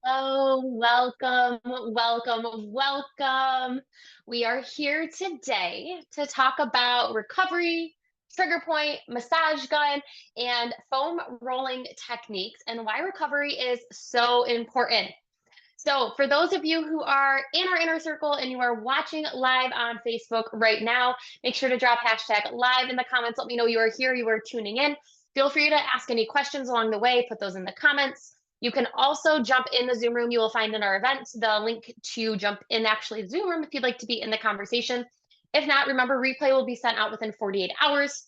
Oh, welcome. We are here today to talk about recovery, trigger point, massage gun, and foam rolling techniques and why recovery is so important. So, for those of you who are in our inner circle and you are watching live on Facebook right now, make sure to drop hashtag live in the comments. Let me know you are here, you are tuning in. Feel free to ask any questions along the way, put those in the comments. You can also jump in the Zoom room. You will find in our event the link to jump in actually the Zoom room if you'd like to be in the conversation. If not, remember replay will be sent out within 48 hours.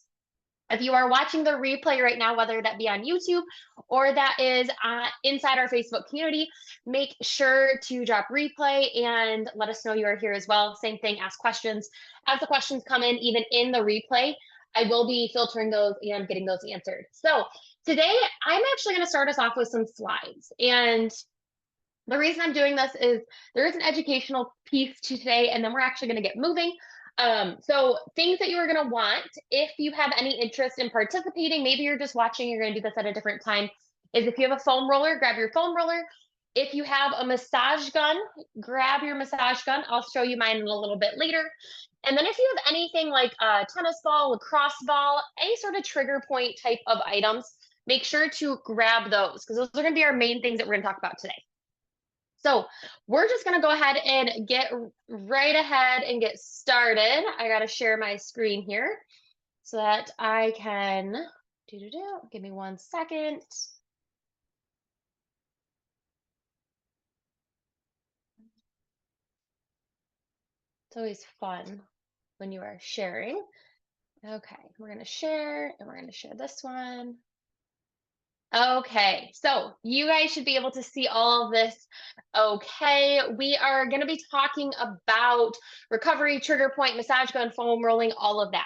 If you are watching the replay right now, whether that be on YouTube or that is inside our Facebook community, make sure to drop replay and let us know you are here as well. Same thing, ask questions. As the questions come in, even in the replay, I will be filtering those and getting those answered. So today, I'm actually going to start us off with some slides. And the reason I'm doing this is there is an educational piece to today, and then we're actually going to get moving. So things that you are going to want if you have any interest in participating, maybe you're just watching, you're going to do this at a different time, is if you have a foam roller, grab your foam roller. If you have a massage gun, grab your massage gun. I'll show you mine in a little bit later. And then if you have anything like a tennis ball, lacrosse ball, any sort of trigger point type of items, make sure to grab those because those are going to be our main things that we're going to talk about today. So we're just going to go ahead and get right ahead and get started. I got to share my screen here so that I can give me 1 second. It's always fun when you are sharing. Okay, we're going to share and we're going to share this one. Okay, so you guys should be able to see all of this. Okay, we are going to be talking about recovery, trigger point, massage gun, foam rolling, all of that.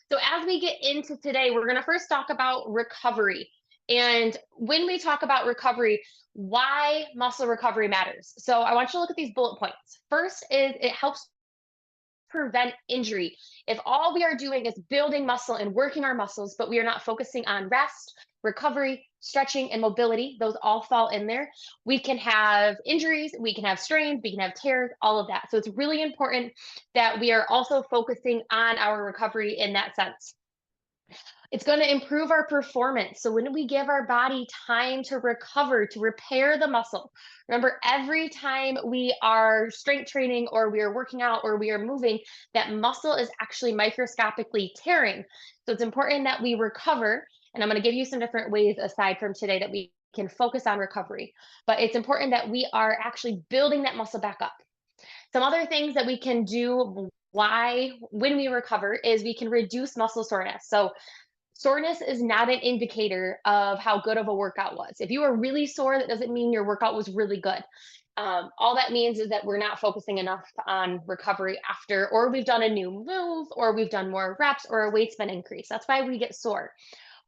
So as we get into today, we're going to first talk about recovery. And when we talk about recovery, why muscle recovery matters. So I want you to look at these bullet points. First is it helps prevent injury. If all we are doing is building muscle and working our muscles, but we are not focusing on rest, recovery, stretching, and mobility, those all fall in there. We can have injuries, we can have strains, we can have tears, all of that. So it's really important that we are also focusing on our recovery in that sense. It's going to improve our performance. So when we give our body time to recover, to repair the muscle, remember every time we are strength training or we are working out or we are moving, that muscle is actually microscopically tearing. So it's important that we recover. And I'm going to give you some different ways aside from today that we can focus on recovery. But it's important that we are actually building that muscle back up. Some other things that we can do when we recover is we can reduce muscle soreness. So soreness is not an indicator of how good of a workout was. If you are really sore, that doesn't mean your workout was really good. All that means is that we're not focusing enough on recovery after, or we've done a new move, or we've done more reps, or our weight's been increased. That's why we get sore.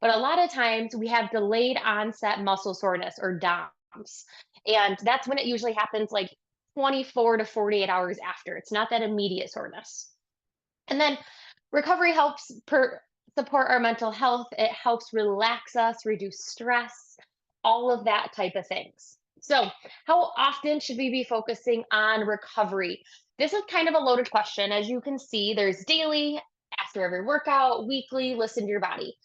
But a lot of times we have delayed onset muscle soreness or DOMS. And that's when it usually happens like 24 to 48 hours after. It's not that immediate soreness. And then recovery helps support our mental health. It helps relax us, reduce stress, all of that type of things. So, how often should we be focusing on recovery? This is kind of a loaded question. As you can see, there's daily, after every workout, weekly, listen to your body.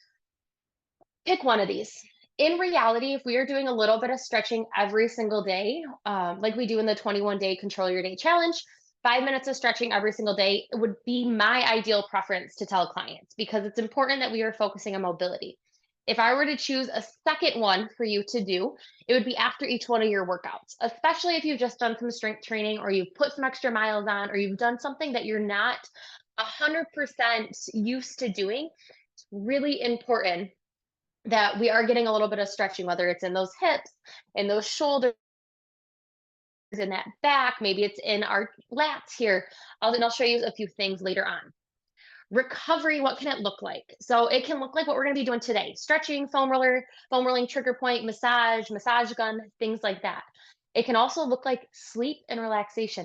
Pick one of these. In reality, if we are doing a little bit of stretching every single day, like we do in the 21-day Control Your Day challenge, 5 minutes of stretching every single day would be my ideal preference to tell clients because it's important that we are focusing on mobility. If I were to choose a second one for you to do, it would be after each one of your workouts, especially if you've just done some strength training or you've put some extra miles on or you've done something that you're not 100% used to doing. It's really important that we are getting a little bit of stretching, whether it's in those hips, in those shoulders, in that back, maybe it's in our lats here. I'll show you a few things later on. Recovery, what can it look like? So it can look like what we're going to be doing today: stretching, foam roller, foam rolling, trigger point, massage gun, things like that. It can also look like sleep and relaxation.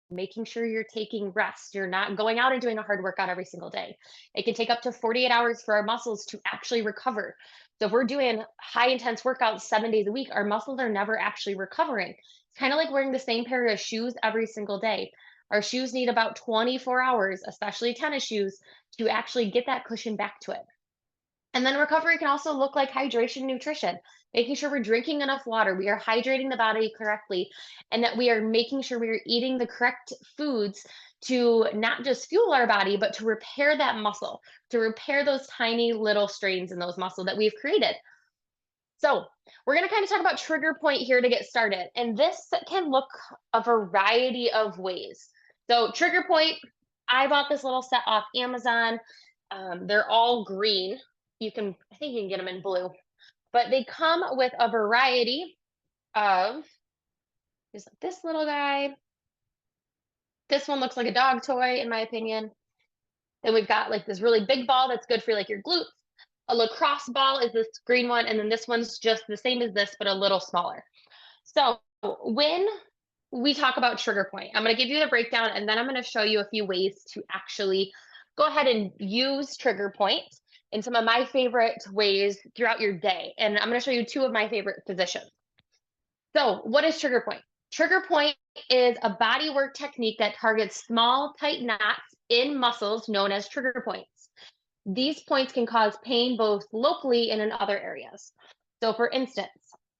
making sure you're taking rest. You're not going out and doing a hard workout every single day. It can take up to 48 hours for our muscles to actually recover. So if we're doing high intense workouts 7 days a week, our muscles are never actually recovering. It's kind of like wearing the same pair of shoes every single day. Our shoes need about 24 hours, especially tennis shoes, to actually get that cushion back to it. And then recovery can also look like hydration, nutrition, making sure we're drinking enough water, we are hydrating the body correctly, and that we are making sure we are eating the correct foods to not just fuel our body, but to repair that muscle, to repair those tiny little strains in those muscles that we've created. So, we're going to kind of talk about trigger point here to get started. And this can look a variety of ways. So, trigger point, I bought this little set off Amazon. They're all green. I think you can get them in blue, but they come with a variety of, there's this little guy. This one looks like a dog toy, in my opinion. Then we've got like this really big ball that's good for like your glutes. A lacrosse ball is this green one, and then this one's just the same as this, but a little smaller. So when we talk about trigger point, I'm going to give you the breakdown, and then I'm going to show you a few ways to actually go ahead and use trigger point in some of my favorite ways throughout your day. And I'm going to show you two of my favorite positions. So what is trigger point? Trigger point is a body work technique that targets small, tight knots in muscles known as trigger points. These points can cause pain both locally and in other areas. So for instance,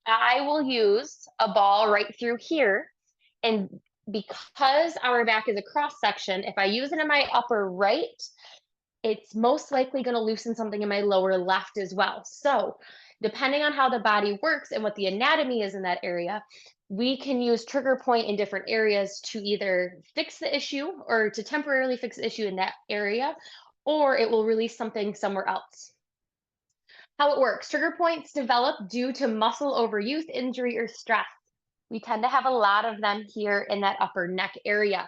I will use a ball right through here. And because our back is a cross section, if I use it in my upper right, it's most likely going to loosen something in my lower left as well. So depending on how the body works and what the anatomy is in that area, we can use trigger point in different areas to either fix the issue or to temporarily fix the issue in that area, or it will release something somewhere else. How it works: trigger points develop due to muscle overuse, injury, or stress. We tend to have a lot of them here in that upper neck area.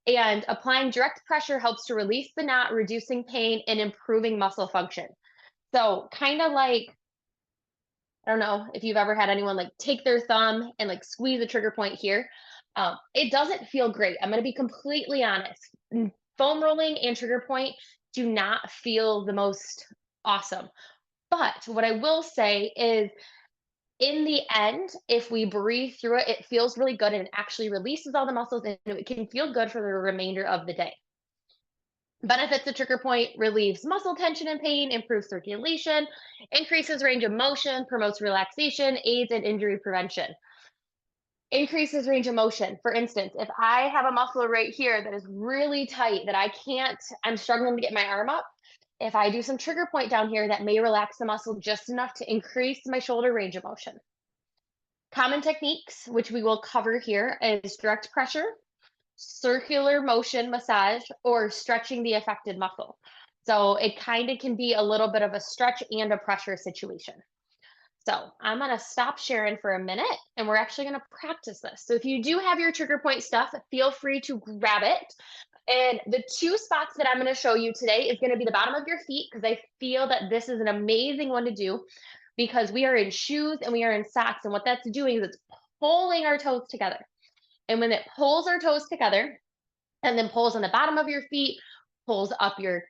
And applying direct pressure helps to release the knot, reducing pain and improving muscle function. So, kind of like, I don't know if you've ever had anyone like take their thumb and like squeeze a trigger point here. It doesn't feel great. I'm going to be completely honest. Foam rolling and trigger point do not feel the most awesome. But what I will say is, in the end, if we breathe through it, it feels really good and it actually releases all the muscles and it can feel good for the remainder of the day. Benefits of trigger point: relieves muscle tension and pain, improves circulation, increases range of motion, promotes relaxation, aids in injury prevention. Increases range of motion. For instance, if I have a muscle right here that is really tight that I'm struggling to get my arm up, if I do some trigger point down here, that may relax the muscle just enough to increase my shoulder range of motion. Common techniques, which we will cover here, is direct pressure, circular motion massage, or stretching the affected muscle. So it kind of can be a little bit of a stretch and a pressure situation. So I'm going to stop sharing for a minute and we're actually going to practice this. So if you do have your trigger point stuff, feel free to grab it. And the two spots that I'm going to show you today is going to be the bottom of your feet, because I feel that this is an amazing one to do because we are in shoes and we are in socks. And what that's doing is it's pulling our toes together. And when it pulls our toes together and then pulls on the bottom of your feet, pulls up your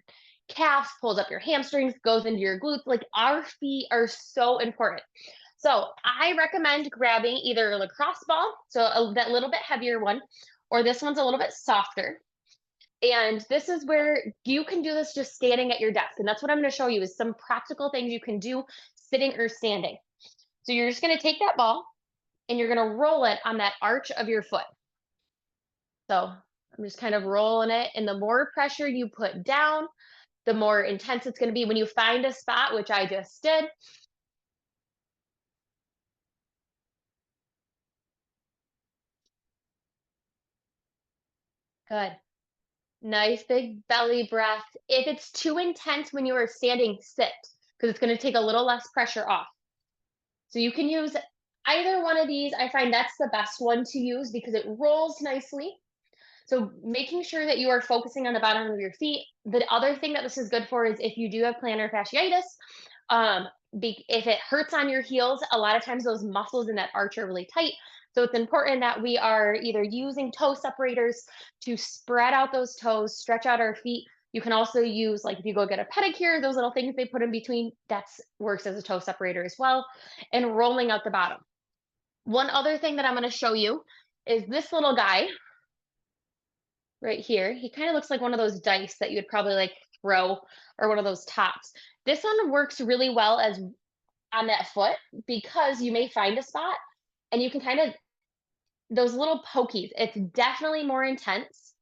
calves, pulls up your hamstrings, goes into your glutes, like our feet are so important. So I recommend grabbing either a lacrosse ball, so that little bit heavier one, or this one's a little bit softer. And this is where you can do this just standing at your desk. And that's what I'm going to show you is some practical things you can do sitting or standing. So you're just going to take that ball and you're going to roll it on that arch of your foot. So I'm just kind of rolling it. And the more pressure you put down, the more intense it's going to be. When you find a spot, which I just did, good. Nice big belly breath. If it's too intense when you are standing, sit, because it's going to take a little less pressure off. So you can use either one of these. I find that's the best one to use because it rolls nicely. So making sure that you are focusing on the bottom of your feet. The other thing that this is good for is if you do have plantar fasciitis, if it hurts on your heels, a lot of times those muscles in that arch are really tight. So it's important that we are either using toe separators to spread out those toes, stretch out our feet. You can also use, like if you go get a pedicure, those little things they put in between, that works as a toe separator as well, and rolling out the bottom. One other thing that I'm going to show you is this little guy right here. He kind of looks like one of those dice that you would probably like throw, or one of those tops. This one works really well as on that foot because you may find a spot and you can kind of, those little pokies, it's definitely more intense,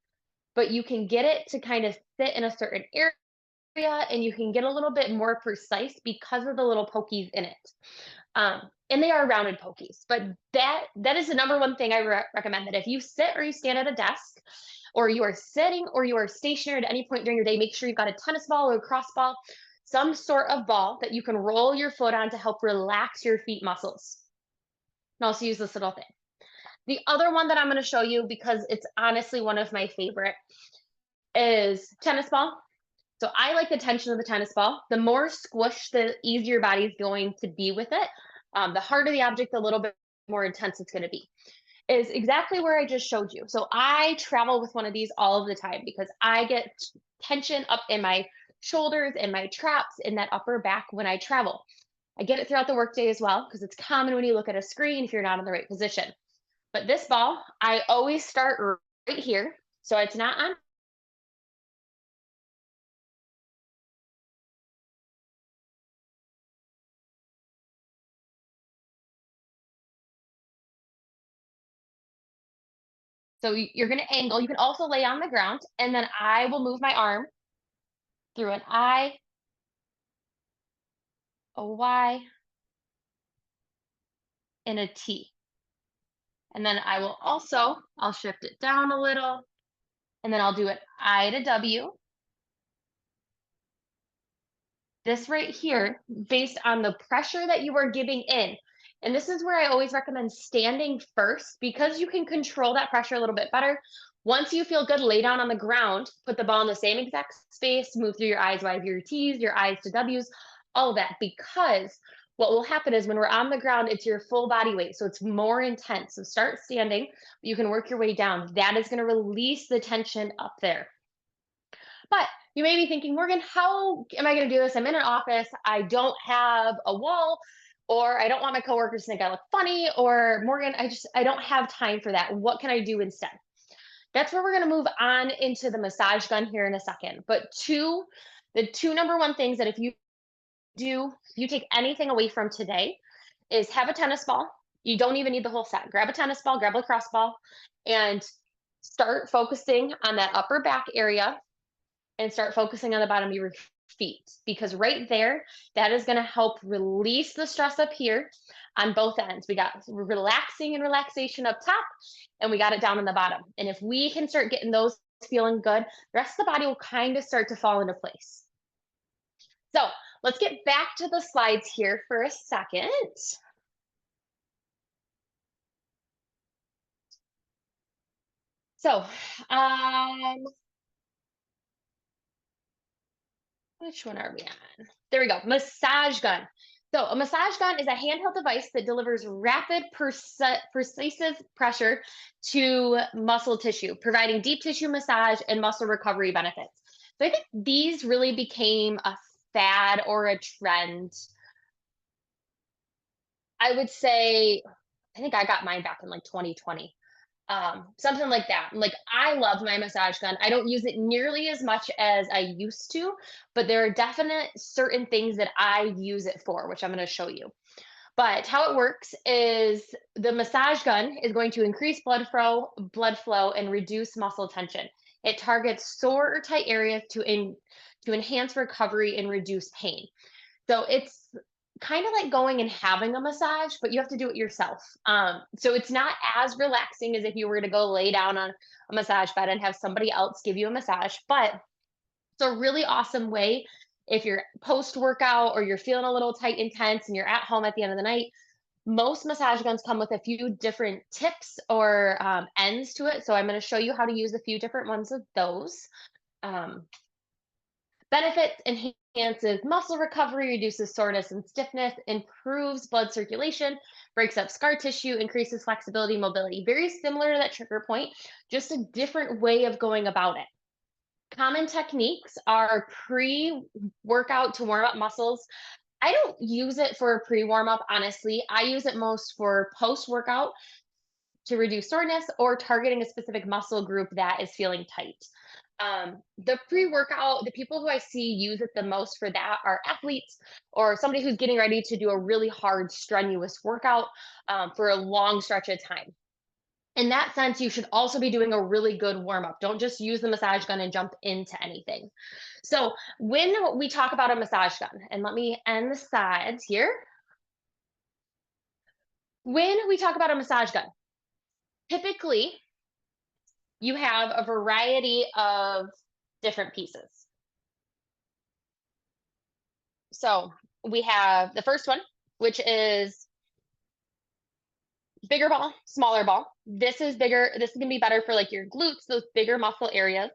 but you can get it to kind of sit in a certain area, and you can get a little bit more precise because of the little pokies in it. And they are rounded pokies, but that is the number one thing I recommend, that if you sit or you stand at a desk, or you are sitting or you are stationary at any point during your day, make sure you've got a tennis ball or a cross ball, some sort of ball that you can roll your foot on to help relax your feet muscles. And also use this little thing. The other one that I'm going to show you, because it's honestly one of my favorite, is tennis ball. So I like the tension of the tennis ball. The more squish, the easier your body is going to be with it. The harder the object, the little bit more intense it's going to be. Is exactly where I just showed you. So I travel with one of these all of the time because I get tension up in my shoulders and my traps in that upper back when I travel. I get it throughout the workday as well because it's common when you look at a screen if you're not in the right position. But this ball, I always start right here. So it's not on. So you're going to angle. You can also lay on the ground, and then I will move my arm through an I, a Y, and a T. And then I will also, I'll shift it down a little, and then I'll do an I to W. This right here, based on the pressure that you are giving in. And this is where I always recommend standing first because you can control that pressure a little bit better. Once you feel good, lay down on the ground, put the ball in the same exact space, move through your I's, Y's, your T's, your I's to W's, all of that. Because what will happen is when we're on the ground, it's your full body weight. So it's more intense. So start standing. You can work your way down. That is going to release the tension up there. But you may be thinking, Morgan, how am I going to do this? I'm in an office. I don't have a wall, or I don't want my coworkers to think I look funny, or Morgan, I don't have time for that. What can I do instead? That's where we're going to move on into the massage gun here in a second. But the two number one things that if you take anything away from today, is have a tennis ball. You don't even need the whole set. Grab a tennis ball, grab a cross ball, and start focusing on that upper back area, and start focusing on the bottom of your feet, because right there, that is going to help release the stress up here on both ends. We got relaxing and relaxation up top, and we got it down in the bottom. And if we can start getting those feeling good, the rest of the body will kind of start to fall into place. So let's get back to the slides here for a second. So, which one are we on? There we go. Massage gun. So a massage gun is a handheld device that delivers rapid, precise pressure to muscle tissue, providing deep tissue massage and muscle recovery benefits. So I think these really became a fad or a trend. I would say, I think I got mine back in like 2020. Something like that. Like, I love my massage gun. I don't use it nearly as much as I used to, but there are definite certain things that I use it for, which I'm going to show you. But how it works is the massage gun is going to increase blood flow and reduce muscle tension. It targets sore or tight areas to enhance recovery and reduce pain. So it's kind of like going and having a massage, but you have to do it yourself. So it's not as relaxing as if you were to go lay down on a massage bed and have somebody else give you a massage. But it's a really awesome way if you're post workout or you're feeling a little tight and tense and you're at home at the end of the night. Most massage guns come with a few different tips or ends to it. So I'm going to show you how to use a few different ones of those. Benefits: enhance enhances muscle recovery, reduces soreness and stiffness, improves blood circulation, breaks up scar tissue, increases flexibility, mobility. Very similar to that trigger point, just a different way of going about it. Common techniques are pre workout to warm up muscles. I don't use it for a pre warm up, honestly. I use it most for post workout to reduce soreness or targeting a specific muscle group that is feeling tight. The pre workout, the people who I see use it the most for that are athletes or somebody who's getting ready to do a really hard, strenuous workout for a long stretch of time. In that sense, you should also be doing a really good warm up. Don't just use the massage gun and jump into anything. So, when we talk about a massage gun, and let me end the sides here. When we talk about a massage gun, typically you have a variety of different pieces. So, we have the first one, which is bigger ball, smaller ball. This is bigger. This is going to be better for like your glutes, those bigger muscle areas,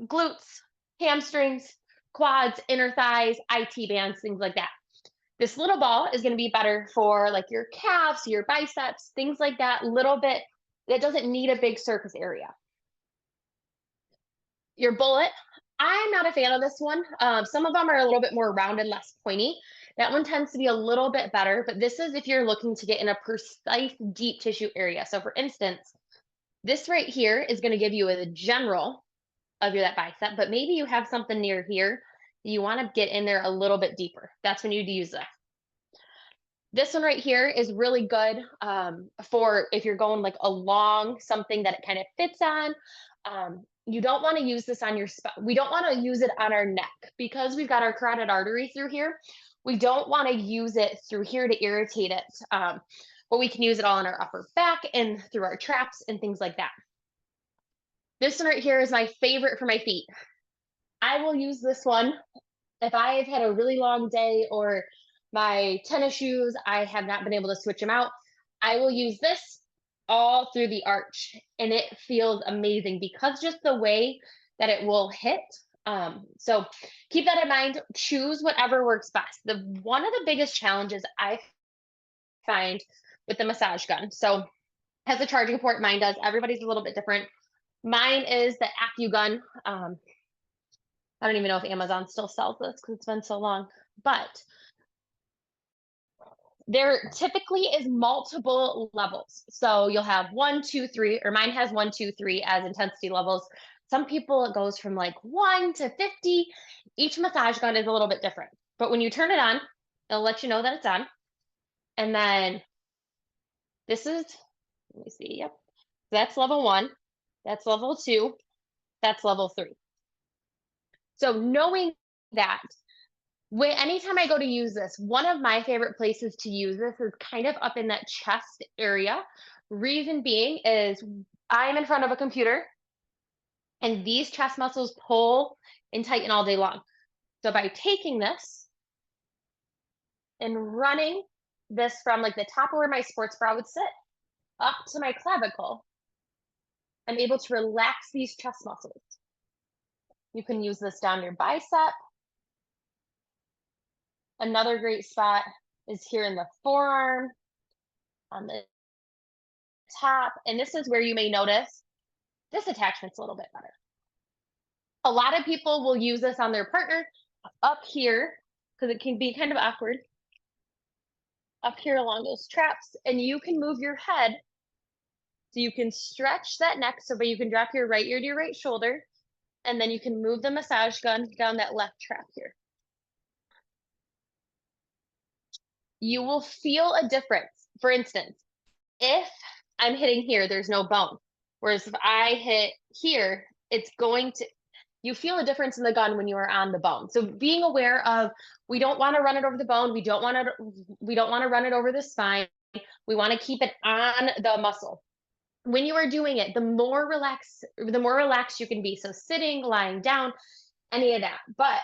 glutes, hamstrings, quads, inner thighs, IT bands, things like that. This little ball is going to be better for like your calves, your biceps, things like that, little bit that doesn't need a big surface area. Your bullet, I'm not a fan of this one. Some of them are a little bit more rounded, less pointy. That one tends to be a little bit better, but this is if you're looking to get in a precise deep tissue area. So for instance, this right here is going to give you a general of your that bicep, but maybe you have something near here. You want to get in there a little bit deeper. That's when you'd use this. This one right here is really good for if you're going like along something that it kind of fits on. You don't want to use this on your spine. We don't want to use it on our neck because we've got our carotid artery through here. We don't want to use it through here to irritate it. But we can use it all in our upper back and through our traps and things like that. This one right here is my favorite for my feet. I will use this one if I've had a really long day or my tennis shoes, I have not been able to switch them out. I will use this all through the arch and it feels amazing because just the way that it will hit. So keep that in mind. Choose whatever works best. One of the biggest challenges I find with the massage gun. So has a charging port. Mine does. Everybody's a little bit different. Mine is the AccuGun. I don't even know if Amazon still sells this because it's been so long. But there typically is multiple levels. So you'll have 1, 2, 3, or mine has 1, 2, 3 as intensity levels. Some people it goes from like 1 to 50. Each massage gun is a little bit different. But when you turn it on, it'll let you know that it's on. And then this is, let me see, yep. That's level 1, that's level 2, that's level 3. So knowing that, anytime I go to use this, one of my favorite places to use this is kind of up in that chest area. Reason being is I'm in front of a computer and these chest muscles pull and tighten all day long. So by taking this and running this from like the top of where my sports bra would sit up to my clavicle, I'm able to relax these chest muscles. You can use this down your bicep. Another great spot is here in the forearm, on the top. And this is where you may notice this attachment's a little bit better. A lot of people will use this on their partner up here because it can be kind of awkward up here along those traps. And you can move your head so you can stretch that neck so but you can drop your right ear to your right shoulder. And then you can move the massage gun down that left trap here. You will feel a difference. For instance, if I'm hitting here, there's no bone. Whereas if I hit here, it's going to, you feel a difference in the gun when you are on the bone. So being aware of, we don't want to run it over the bone. We don't want to run it over the spine. We want to keep it on the muscle. When you are doing it, the more relaxed you can be. So sitting, lying down, any of that. But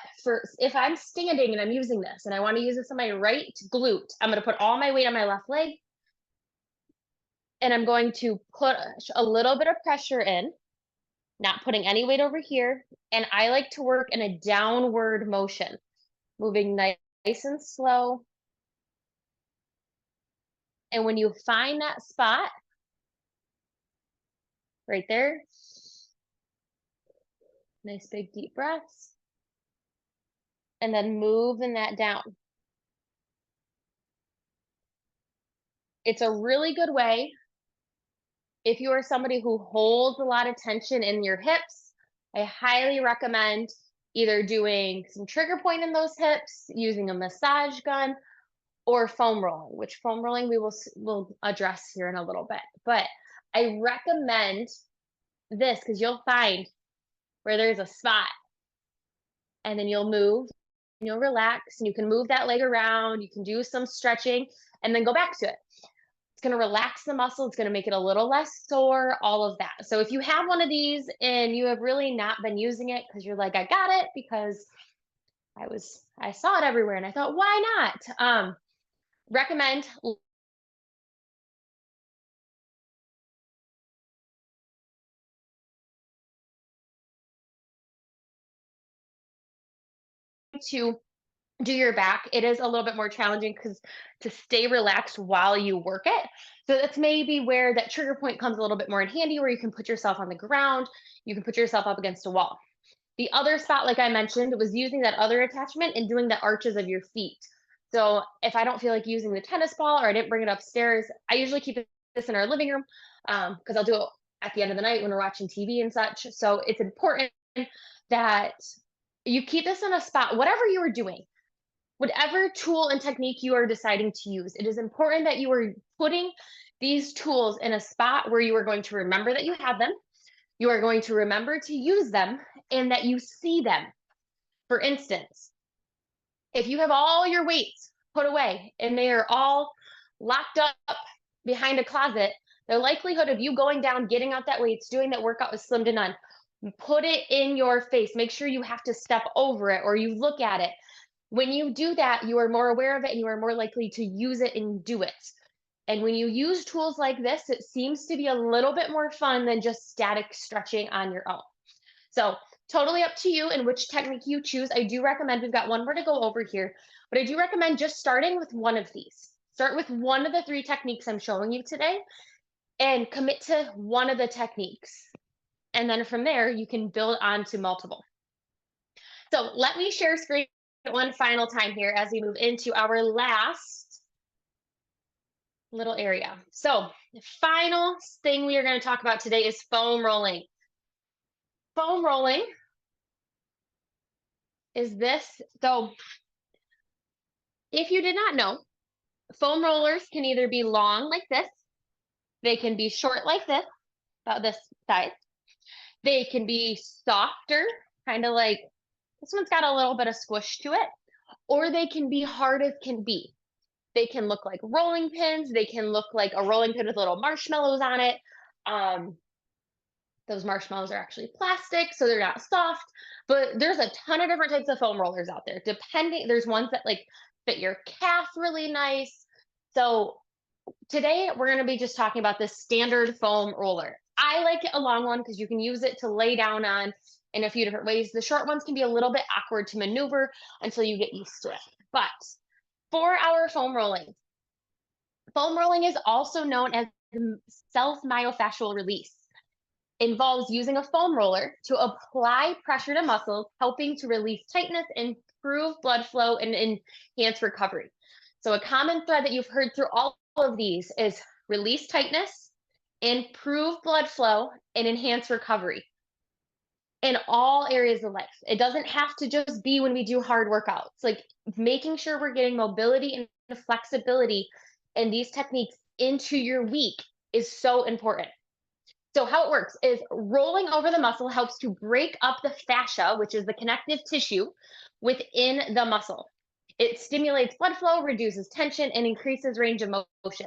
if I'm standing and I'm using this and I want to use this on my right glute, I'm going to put all my weight on my left leg and I'm going to put a little bit of pressure in not putting any weight over here. And I like to work in a downward motion, moving nice and slow. And when you find that spot right there, nice big deep breaths, and then moving that down. It's a really good way if you are somebody who holds a lot of tension in your hips. I highly recommend either doing some trigger point in those hips, using a massage gun, or foam rolling, which foam rolling will address here in a little bit. But I recommend this because you'll find where there's a spot and then you'll move, and you'll relax, and you can move that leg around, you can do some stretching, and then go back to it. It's going to relax the muscle, it's going to make it a little less sore, all of that. So if you have one of these and you have really not been using it because you're like, I got it because I saw it everywhere and I thought, why not? Recommend to do your back. It is a little bit more challenging because to stay relaxed while you work it. So that's maybe where that trigger point comes a little bit more in handy, where you can put yourself on the ground, you can put yourself up against a wall. The other spot, like I mentioned, was using that other attachment and doing the arches of your feet. So if I don't feel like using the tennis ball or I didn't bring it upstairs, I usually keep this in our living room because I'll do it at the end of the night when we're watching TV and such. So it's important that you keep this in a spot, whatever you are doing, whatever tool and technique you are deciding to use. It is important that you are putting these tools in a spot where you are going to remember that you have them, you are going to remember to use them, and that you see them. For instance, if you have all your weights put away and they are all locked up behind a closet, the likelihood of you going down, getting out that weights, doing that workout is slim to none. Put it in your face. Make sure you have to step over it or you look at it. When you do that, you are more aware of it and you are more likely to use it and do it. And when you use tools like this, it seems to be a little bit more fun than just static stretching on your own. So totally up to you and which technique you choose. I do recommend, we've got one more to go over here, but I do recommend just starting with one of these. Start with one of the three techniques I'm showing you today and commit to one of the techniques. And then from there, you can build on to multiple. So let me share screen one final time here as we move into our last little area. So the final thing we are going to talk about today is foam rolling. Foam rolling is this. So if you did not know, foam rollers can either be long like this, they can be short like this, about this size. They can be softer, kind of like this one's got a little bit of squish to it, or they can be hard as can be. They can look like rolling pins. They can look like a rolling pin with little marshmallows on it. Those marshmallows are actually plastic, so they're not soft. But there's a ton of different types of foam rollers out there. There's ones that like fit your calf really nice. So today we're going to be just talking about this standard foam roller. I like a long one because you can use it to lay down on in a few different ways. The short ones can be a little bit awkward to maneuver until you get used to it. But for our foam rolling is also known as self-myofascial release. Involves using a foam roller to apply pressure to muscles, helping to release tightness, improve blood flow, and enhance recovery. So a common thread that you've heard through all of these is release tightness, improve blood flow, and enhance recovery in all areas of life. It doesn't have to just be when we do hard workouts. Like making sure we're getting mobility and flexibility in these techniques into your week is so important. So how it works is rolling over the muscle helps to break up the fascia, which is the connective tissue within the muscle. It stimulates blood flow, reduces tension, and increases range of motion.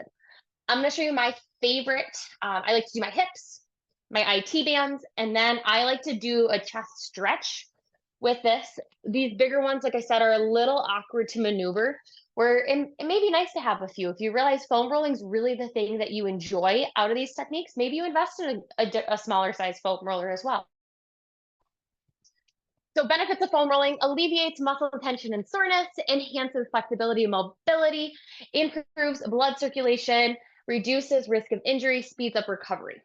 I'm going to show you my favorite. I like to do my hips, my IT bands, and then I like to do a chest stretch with this. These bigger ones, like I said, are a little awkward to maneuver, where it may be nice to have a few. If you realize foam rolling is really the thing that you enjoy out of these techniques, maybe you invest in a smaller size foam roller as well. So benefits of foam rolling: alleviates muscle tension and soreness, enhances flexibility and mobility, improves blood circulation, reduces risk of injury, speeds up recovery.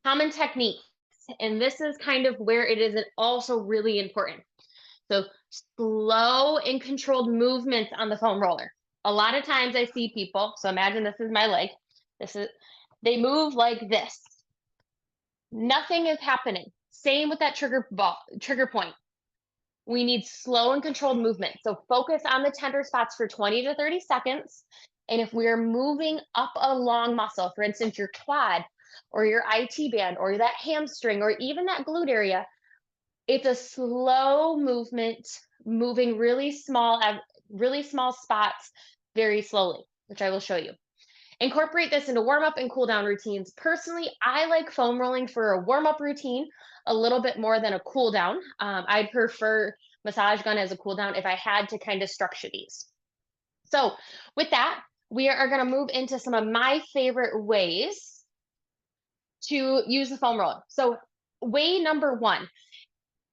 Common techniques, and this is kind of where it is also really important. So slow and controlled movements on the foam roller. A lot of times I see people, so imagine this is my leg. This is They move like this. Nothing is happening. Same with that trigger point. We need slow and controlled movement. So focus on the tender spots for 20 to 30 seconds. And if we are moving up a long muscle, for instance, your quad or your IT band or that hamstring or even that glute area, it's a slow movement, moving really small spots very slowly, which I will show you. Incorporate this into warm up and cool down routines. Personally, I like foam rolling for a warm up routine a little bit more than a cool down. I'd prefer massage gun as a cool down if I had to kind of structure these. So, with that, we are going to move into some of my favorite ways to use the foam roller. So, way number one,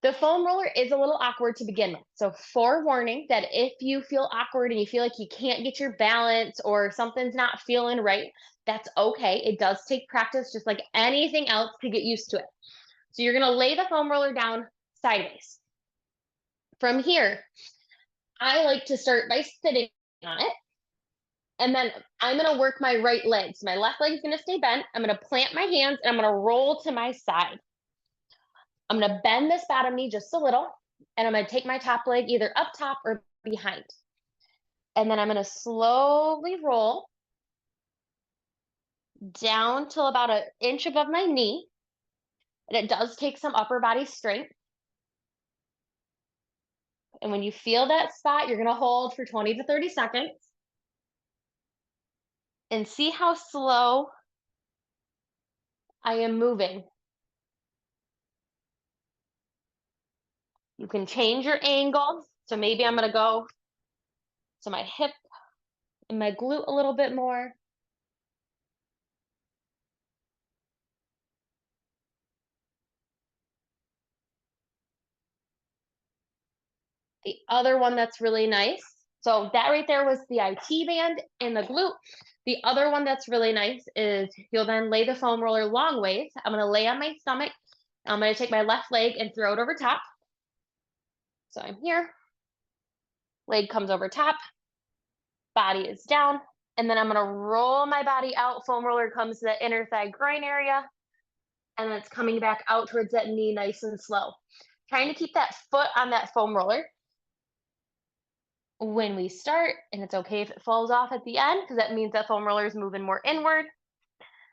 the foam roller is a little awkward to begin with. So, forewarning that if you feel awkward and you feel like you can't get your balance or something's not feeling right, that's okay. It does take practice, just like anything else, to get used to it. So, you're going to lay the foam roller down sideways. From here, I like to start by sitting on it. And then I'm going to work my right leg. So, my left leg is going to stay bent. I'm going to plant my hands and I'm going to roll to my side. I'm going to bend this bottom knee just a little, and I'm going to take my top leg either up top or behind. And then I'm going to slowly roll down till about an inch above my knee. And it does take some upper body strength. And when you feel that spot, you're going to hold for 20 to 30 seconds. And see how slow I am moving. You can change your angle. So maybe I'm going to go to my hip and my glute a little bit more. The other one that's really nice. So that right there was the IT band and the glute. The other one that's really nice is you'll then lay the foam roller long ways. I'm going to lay on my stomach. I'm going to take my left leg and throw it over top. So I'm here. Leg comes over top. Body is down. And then I'm going to roll my body out. Foam roller comes to the inner thigh groin area. And then it's coming back out towards that knee nice and slow. Trying to keep that foot on that foam roller when we start, and it's okay if it falls off at the end because that means that foam roller is moving more inward.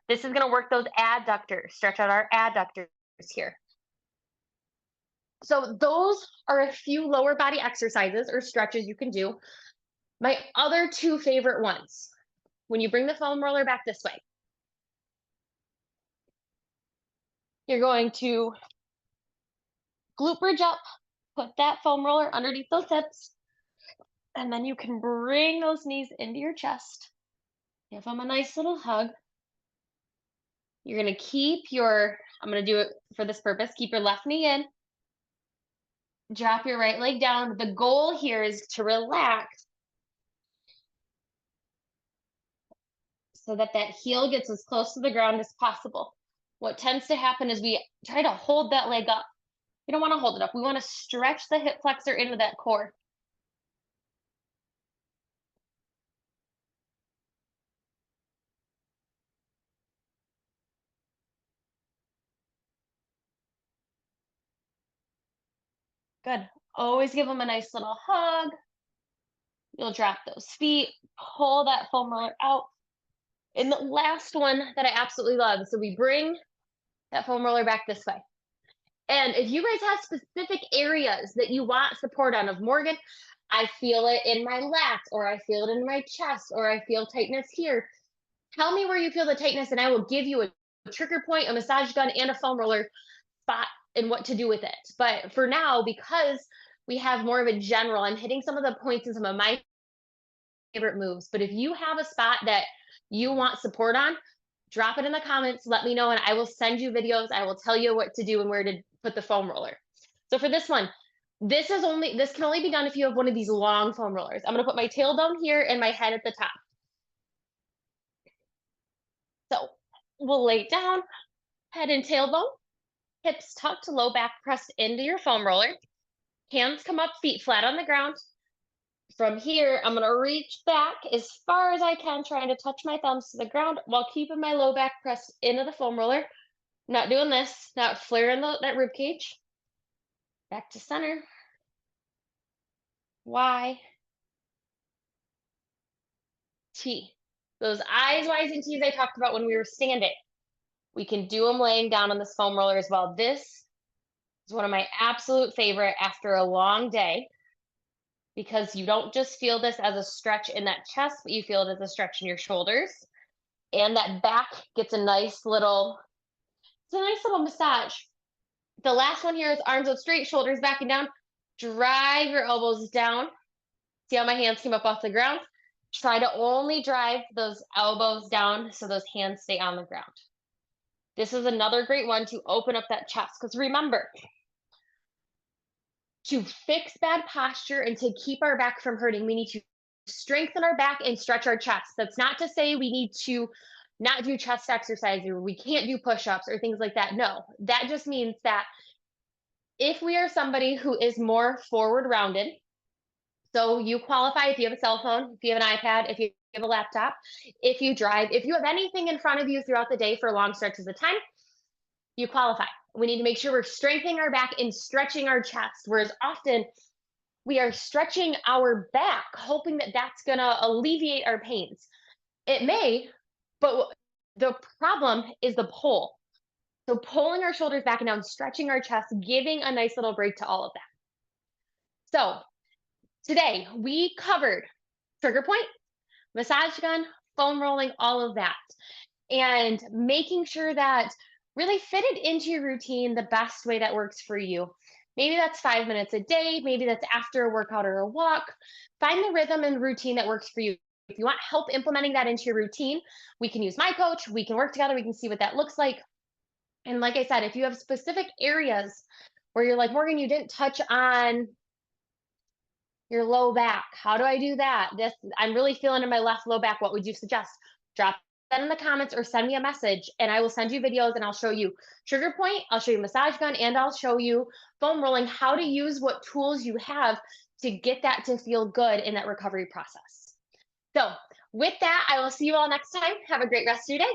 This is going to work those adductors, stretch out our adductors here. So those are a few lower body exercises or stretches you can do. My other two favorite ones, when you bring the foam roller back this way, you're going to glute bridge up, put that foam roller underneath those hips, and then you can bring those knees into your chest. Give them a nice little hug. You're going to keep I'm going to do it for this purpose, keep your left knee in. Drop your right leg down. The goal here is to relax so that that heel gets as close to the ground as possible. What tends to happen is we try to hold that leg up. We don't want to hold it up. We want to stretch the hip flexor into that core. Good. Always give them a nice little hug. You'll drop those feet, pull that foam roller out. And the last one that I absolutely love, so we bring that foam roller back this way. And if you guys have specific areas that you want support on, of Morgan, I feel it in my lats, or I feel it in my chest, or I feel tightness here. Tell me where you feel the tightness, and I will give you a trigger point, a massage gun, and a foam roller spot and what to do with it. But for now, because we have more of a general, I'm hitting some of the points in some of my favorite moves. But if you have a spot that you want support on, drop it in the comments, let me know, and I will send you videos. I will tell you what to do and where to put the foam roller. So for this one, This can only be done if you have one of these long foam rollers. I'm gonna put my tail down here and my head at the top. So we'll lay down, head and tailbone, hips tucked, low back pressed into your foam roller. Hands come up, feet flat on the ground. From here, I'm gonna reach back as far as I can, trying to touch my thumbs to the ground while keeping my low back pressed into the foam roller. Not doing this, not flaring that rib cage. Back to center. Y, T. Those I's, Y's, and T's I talked about when we were standing. We can do them laying down on this foam roller as well. This is one of my absolute favorite after a long day because you don't just feel this as a stretch in that chest, but you feel it as a stretch in your shoulders. And that back gets it's a nice little massage. The last one here is arms out straight, shoulders back and down. Drive your elbows down. See how my hands came up off the ground? Try to only drive those elbows down so those hands stay on the ground. This is another great one to open up that chest. Because remember, to fix bad posture and to keep our back from hurting, we need to strengthen our back and stretch our chest. That's not to say we need to not do chest exercises or we can't do push-ups or things like that. No, that just means that if we are somebody who is more forward rounded, so you qualify if you have a cell phone, if you have an iPad, if you have a laptop, if you drive, if you have anything in front of you throughout the day for long stretches of time, you qualify. We need to make sure we're strengthening our back and stretching our chest, whereas often we are stretching our back, hoping that that's going to alleviate our pains. It may, but the problem is the pull. So pulling our shoulders back and down, stretching our chest, giving a nice little break to all of that. So today we covered trigger point, massage gun, foam rolling, all of that, and making sure that really fit it into your routine the best way that works for you. Maybe that's 5 minutes a day, maybe that's after a workout or a walk. Find the rhythm and routine that works for you. If you want help implementing that into your routine, we can use my coach, we can work together, we can see what that looks like. And like I said, if you have specific areas where you're like, Morgan, you didn't touch on your low back. How do I do that? I'm really feeling in my left low back. What would you suggest? Drop that in the comments or send me a message and I will send you videos and I'll show you trigger point, I'll show you massage gun, and I'll show you foam rolling, how to use what tools you have to get that to feel good in that recovery process. So with that, I will see you all next time. Have a great rest of your day.